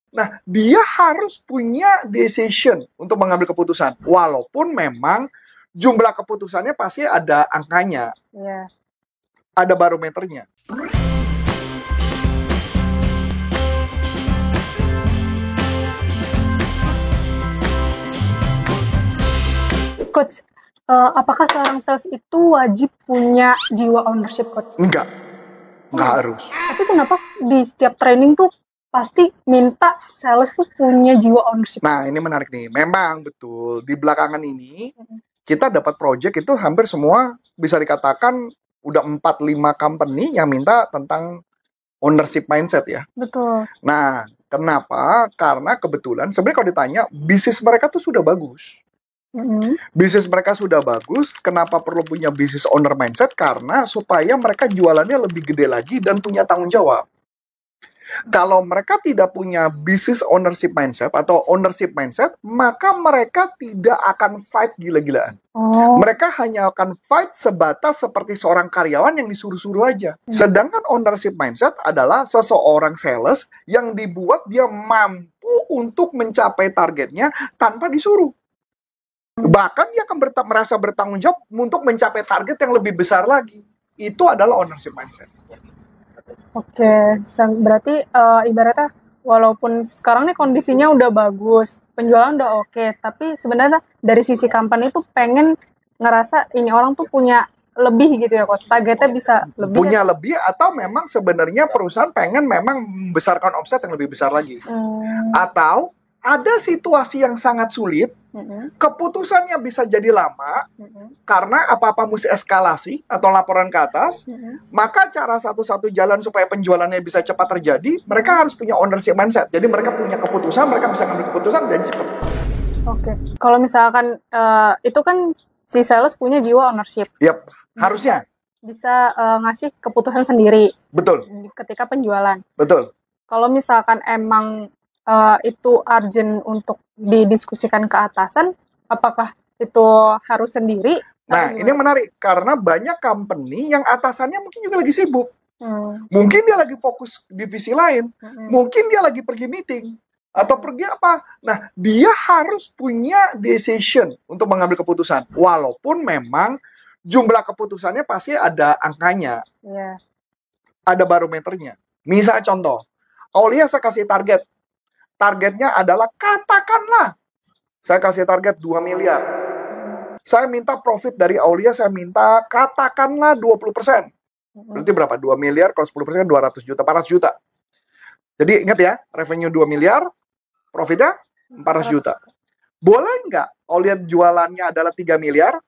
Nah, dia harus punya decision untuk mengambil keputusan. Walaupun memang jumlah keputusannya pasti ada angkanya. Iya. Ada barometernya. Coach, apakah seorang sales itu wajib punya jiwa ownership, Coach? Enggak harus. Tapi kenapa di setiap training tuh pasti minta sales tuh punya jiwa ownership? Nah, ini menarik nih. Memang betul. Di belakangan ini, kita dapat project itu hampir semua bisa dikatakan udah 4-5 company yang minta tentang ownership mindset ya. Betul. Nah, kenapa? Karena kebetulan sebenarnya kalau ditanya, bisnis mereka tuh sudah bagus. Bisnis mereka sudah bagus, kenapa perlu punya business owner mindset? Karena supaya mereka jualannya lebih gede lagi dan punya tanggung jawab. Kalau mereka tidak punya business ownership mindset atau ownership mindset, maka mereka tidak akan fight gila-gilaan. Mereka hanya akan fight sebatas seperti seorang karyawan yang disuruh-suruh aja. Sedangkan ownership mindset adalah seseorang sales yang dibuat dia mampu untuk mencapai targetnya tanpa disuruh. Bahkan dia akan merasa bertanggung jawab untuk mencapai target yang lebih besar lagi. Itu adalah ownership mindset. Oke, berarti ibaratnya walaupun sekarang nih kondisinya udah bagus, penjualan udah oke, tapi sebenarnya dari sisi company itu pengen ngerasa ini orang tuh punya lebih gitu ya, Coach. Targetnya bisa lebih. Punya lebih atau memang sebenarnya perusahaan pengen memang membesarkan omset yang lebih besar lagi. Atau ada situasi yang sangat sulit, keputusannya bisa jadi lama, karena apa-apa mesti eskalasi atau laporan ke atas, maka cara satu-satu jalan supaya penjualannya bisa cepat terjadi, mereka harus punya ownership mindset. Jadi mereka punya keputusan, mereka bisa ngambil keputusan dan cepat. Oke. Kalau misalkan itu kan si sales punya jiwa ownership. Yap, harusnya. Bisa ngasih keputusan sendiri. Betul. Ketika penjualan. Betul. Kalau misalkan emang itu urgent untuk didiskusikan ke atasan, apakah itu harus sendiri? Nah, ini menarik karena banyak company yang atasannya mungkin juga lagi sibuk. Mungkin dia lagi fokus divisi lain, mungkin dia lagi pergi meeting atau pergi apa. Nah, dia harus punya decision untuk mengambil keputusan. Walaupun memang jumlah keputusannya pasti ada angkanya. Ada barometernya. Misal contoh, Aulia saya kasih target. Targetnya adalah katakanlah saya kasih target 2 miliar. Saya minta profit dari Aulia, saya minta katakanlah 20%. Berarti berapa? 2 miliar kalau 10% 200 juta, 400 juta. Jadi ingat ya, revenue 2 miliar, profitnya 400 juta. Boleh nggak Aulia jualannya adalah 3 miliar,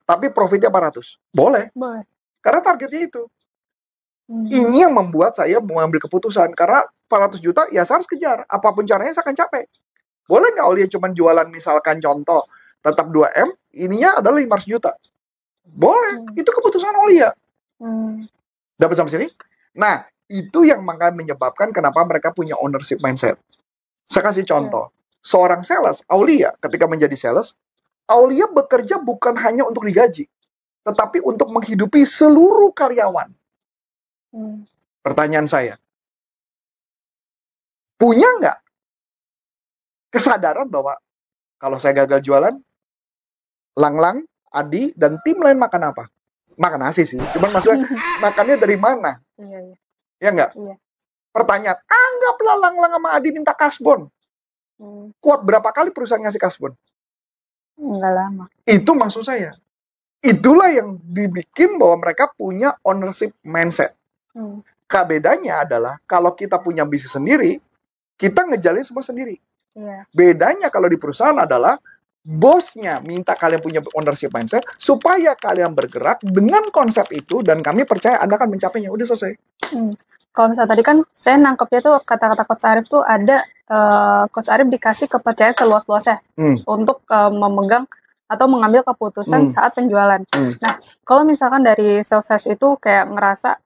tapi profitnya 400? Boleh. Karena targetnya itu. Ini yang membuat saya mengambil keputusan. Karena 400 juta, ya saya harus kejar. Apapun caranya saya akan capai. Boleh nggak Aulia cuma jualan misalkan contoh, tetap 2M, ininya adalah 500 juta? Boleh. Itu keputusan Aulia. Dapat sampai sini? Nah, itu yang menyebabkan kenapa mereka punya ownership mindset. Saya kasih contoh. Seorang sales, Aulia, ketika menjadi sales, Aulia bekerja bukan hanya untuk digaji, tetapi untuk menghidupi seluruh karyawan. Pertanyaan saya, punya nggak kesadaran bahwa kalau saya gagal jualan, Lang-Lang, Adi, dan tim lain makan apa? Makan nasi sih, cuman maksudnya makannya dari mana? Ya nggak? Pertanyaan, anggaplah Lang-Lang sama Adi minta kasbon. Kuat berapa kali perusahaan ngasih kasbon? Nggak lama. Itu maksud saya. Itulah yang dibikin bahwa mereka punya ownership mindset. Bedanya adalah kalau kita punya bisnis sendiri, kita ngejalin semua sendiri. Bedanya kalau di perusahaan adalah bosnya minta kalian punya ownership mindset supaya kalian bergerak dengan konsep itu dan kami percaya Anda akan mencapainya. Udah selesai. Kalau misalnya tadi kan saya nangkepnya tuh kata-kata Coach Arif tuh ada Coach Arif dikasih kepercayaan seluas-luasnya untuk memegang atau mengambil keputusan saat penjualan. Nah, kalau misalkan dari sales itu kayak ngerasa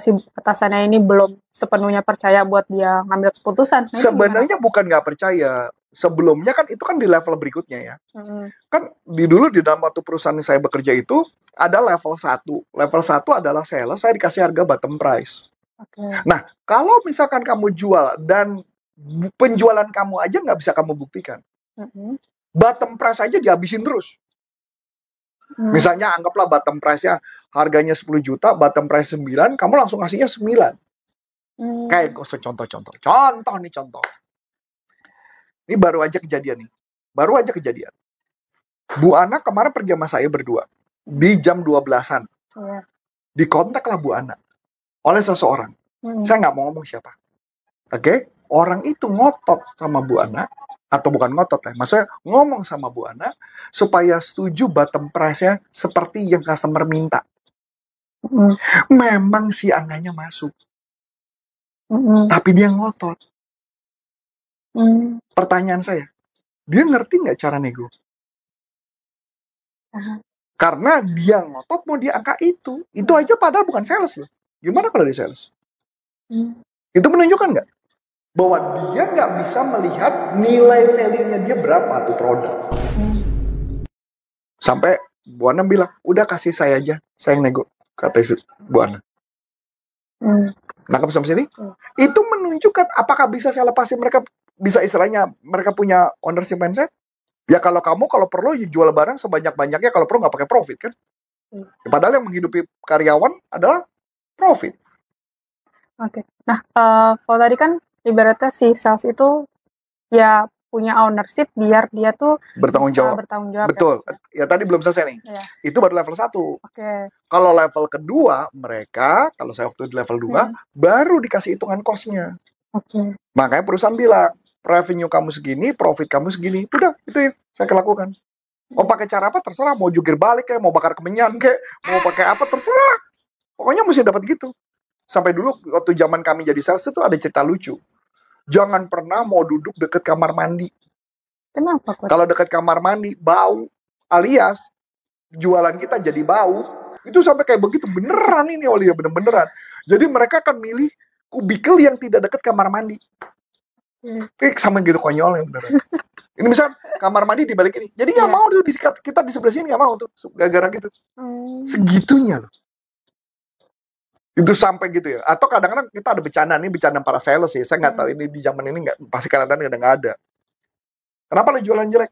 si atasannya ini belum sepenuhnya percaya buat dia ngambil keputusan. Sebenarnya bukan nggak percaya. Sebelumnya kan itu kan di level berikutnya ya. Kan dulu di dalam waktu perusahaan saya bekerja itu ada level 1. Level 1 adalah sales, saya dikasih harga bottom price. Nah, kalau misalkan kamu jual dan penjualan kamu aja nggak bisa kamu buktikan. Bottom price aja dihabisin terus. Misalnya anggaplah bottom price-nya harganya 10 juta, bottom price 9, kamu langsung ngasihnya 9. Kayak contoh. Contoh. Ini baru aja kejadian nih. Baru aja kejadian. Bu Ana kemarin pergi sama saya berdua. Di jam 12-an. Dikontaklah Bu Ana oleh seseorang. Saya nggak mau ngomong siapa. Oke? Orang itu ngotot sama Bu Ana. Atau bukan ngotot ya. Maksudnya ngomong sama Bu Ana supaya setuju bottom price-nya seperti yang customer minta. Memang si angkanya masuk. Tapi dia ngotot. Pertanyaan saya, dia ngerti nggak cara nego? Karena dia ngotot mau di angka itu. Itu aja padahal bukan sales loh. Gimana kalau dia sales? Itu menunjukkan nggak? Bahwa dia nggak bisa melihat nilai value-nya dia berapa tuh produk. Sampai Bu Ana bilang, udah kasih saya aja, saya yang nego. Kata Bu Ana. Nangkep sampai sini? Itu menunjukkan apakah bisa saya lepasin mereka, bisa istilahnya mereka punya ownership mindset? Ya kalau perlu ya jual barang sebanyak-banyaknya, kalau perlu nggak pakai profit kan? Ya, padahal yang menghidupi karyawan adalah profit. Oke. Nah, kalau tadi kan ibaratnya si sales itu ya punya ownership biar dia tuh bertanggung jawab. Betul. Ya tadi belum selesai nih. Ya. Itu baru level 1. Oke. Kalau level kedua, mereka, kalau saya waktu di level 2, baru dikasih hitungan cost-nya. Oke. Makanya perusahaan bilang, revenue kamu segini, profit kamu segini. Udah, itu ya saya lakukan. Mau pakai cara apa terserah, mau jungkir balik kayak, mau bakar kemenyan kayak, mau pakai apa terserah. Pokoknya mesti dapat gitu. Sampai dulu waktu zaman kami jadi sales itu ada cerita lucu. Jangan pernah mau duduk dekat kamar mandi. Kenapa? Kalau dekat kamar mandi bau, alias jualan kita jadi bau. Itu sampai kayak begitu beneran ini Olia, bener-beneran. Jadi mereka akan milih kubikel yang tidak dekat kamar mandi. Kayak sama gitu konyolnya beneran. Ini misal kamar mandi di balik ini. Jadi nggak mau tuh kita di sebelah sini nggak mau tuh gara-gara gitu. Segitunya loh. Itu sampai gitu ya. Atau kadang-kadang kita ada bercandaan para sales ya. Saya nggak tahu ini di zaman ini nggak, pasti kadang-kadang nggak ada. Kenapa lo jualan jelek?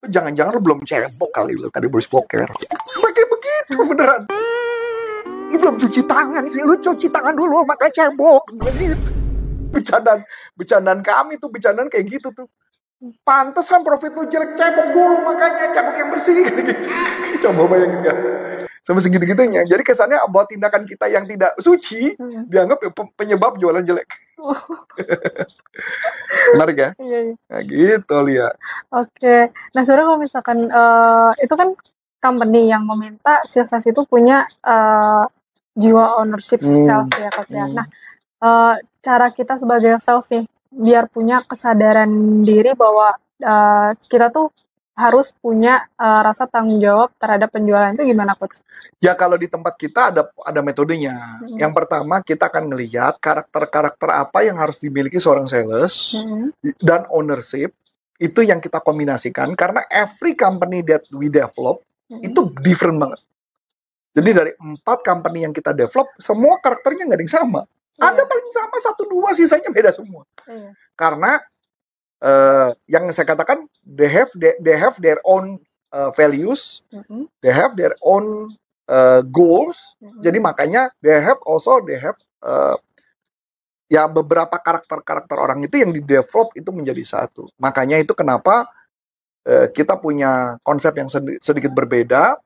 Jangan-jangan lo belum cebok kali lo tadi bos poker. Pakai begitu beneran. Lo belum cuci tangan sih. Lo cuci tangan dulu makanya cebok. Begitu. Bercandaan kami tuh, bercandaan kayak gitu tuh. Pantes kan profit lo jelek, cebok dulu makanya cebok yang bersih. Coba bayangin nggak? Sampai segitu-gitunya. Jadi kesannya bahwa tindakan kita yang tidak suci dianggap ya penyebab jualan jelek. Menarik ya? Iya. Nah, gitu Lia. Oke. Nah sebenarnya kalau misalkan itu kan company yang meminta sales itu punya jiwa ownership sales ya Coach ya. Nah cara kita sebagai sales nih biar punya kesadaran diri bahwa kita tuh harus punya rasa tanggung jawab terhadap penjualan itu gimana Coach? Ya kalau di tempat kita ada metodenya. Yang pertama kita akan melihat karakter-karakter apa yang harus dimiliki seorang sales dan ownership itu yang kita kombinasikan karena every company that we develop itu different banget. Jadi dari 4 company yang kita develop semua karakternya nggak ada yang sama. Ada paling sama 1-2 sisanya beda semua. Karena yang saya katakan they have their own values, they have their own goals. Jadi makanya they have ya beberapa karakter orang itu yang di-develop itu menjadi satu. Makanya itu kenapa kita punya konsep yang sedikit berbeda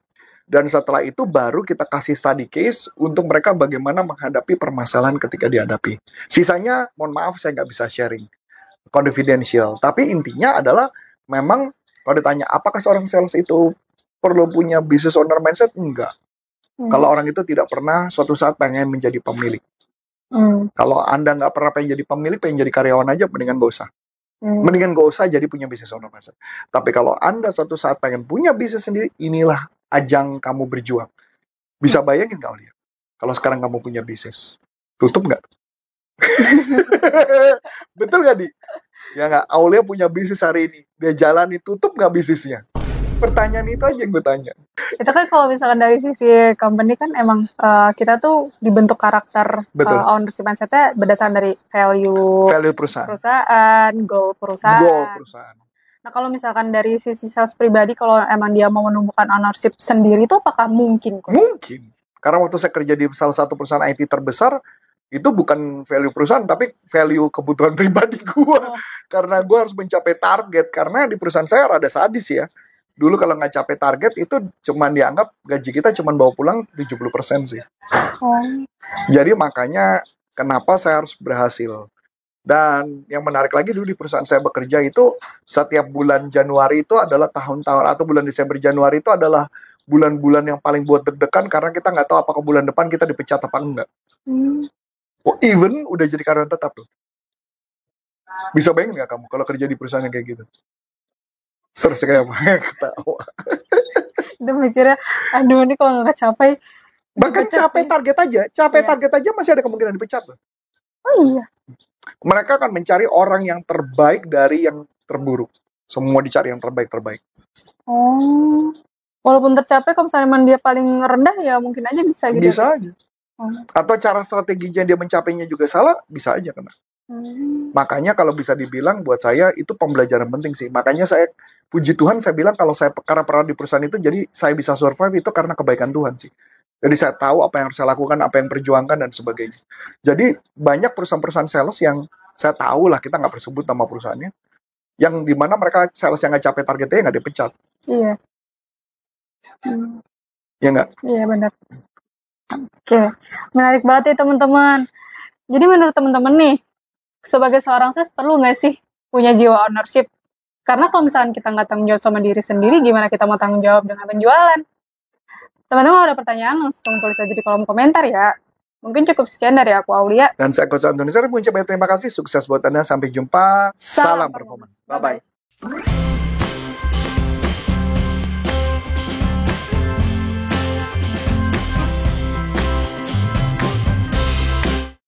dan setelah itu baru kita kasih study case untuk mereka bagaimana menghadapi permasalahan ketika dihadapi. Sisanya mohon maaf saya nggak bisa sharing. Confidential, tapi intinya adalah memang kalau ditanya apakah seorang sales itu perlu punya business owner mindset, enggak. Kalau orang itu tidak pernah suatu saat pengen menjadi pemilik. Kalau Anda nggak pernah pengen jadi pemilik, pengen jadi karyawan aja, mendingan gak usah. Mendingan gak usah jadi punya business owner mindset. Tapi kalau Anda suatu saat pengen punya bisnis sendiri, inilah ajang kamu berjuang. Bisa bayangin nggak Olia? Kalau sekarang kamu punya bisnis, tutup nggak? Betul nggak Di? Ya nggak, Aulia punya bisnis hari ini, dia jalani, tutup nggak bisnisnya? Pertanyaan itu aja yang gue tanya. Itu kan kalau misalkan dari sisi company kan emang kita tuh dibentuk karakter ownership mindset-nya berdasarkan dari value perusahaan, goal perusahaan. Nah kalau misalkan dari sisi sales pribadi, kalau emang dia mau menumbuhkan ownership sendiri itu apakah mungkin? Mungkin. Karena waktu saya kerja di salah satu perusahaan IT terbesar, itu bukan value perusahaan, tapi value kebutuhan pribadi gue. Karena gue harus mencapai target. Karena di perusahaan saya rada sadis ya. Dulu kalau nggak capai target, itu cuman dianggap gaji kita cuman bawa pulang 70% sih. Jadi makanya kenapa saya harus berhasil. Dan yang menarik lagi dulu di perusahaan saya bekerja itu, setiap bulan Januari itu adalah tahun-tahun, atau bulan Desember Januari itu adalah bulan-bulan yang paling buat deg-degan, karena kita nggak tahu apakah bulan depan kita dipecat apa enggak. Even udah jadi karyawan tetap loh. Bisa bayangin nggak kamu kalau kerja di perusahaan yang kayak gitu? Stres kayak apa? Ketawa. Itu mikirnya, aduh ini kalau nggak capai. Bahkan capai target aja masih ada kemungkinan dipecat loh. Oh iya. Mereka akan mencari orang yang terbaik dari yang terburuk. Semua dicari yang terbaik-terbaik. Oh. Walaupun tercapai, kalau misalnya dia paling rendah ya mungkin aja bisa gitu. Bisa aja. Atau cara strateginya dia mencapainya juga salah, bisa aja kena. Makanya kalau bisa dibilang buat saya itu pembelajaran penting sih. Makanya saya puji Tuhan, saya bilang kalau saya karena pernah di perusahaan itu, jadi saya bisa survive itu karena kebaikan Tuhan sih. Jadi saya tahu apa yang harus saya lakukan, apa yang perjuangkan dan sebagainya. Jadi banyak perusahaan-perusahaan sales yang saya tahu lah, kita nggak bersebut nama perusahaannya, yang dimana mereka sales yang nggak capai targetnya nggak dipecat. Iya. Ya nggak? Iya benar. Oke, menarik banget ya teman-teman. Jadi menurut teman-teman nih, sebagai seorang sales perlu nggak sih punya jiwa ownership? Karena kalau misalkan kita nggak tanggung jawab sama diri sendiri, gimana kita mau tanggung jawab dengan penjualan? Teman-teman ada pertanyaan, langsung tulis aja di kolom komentar ya. Mungkin cukup sekian dari aku, Aulia. Dan saya Coach Antoni. Saya mengucapkan terima kasih. Sukses buat Anda. Sampai jumpa. Salam performance. Bye-bye.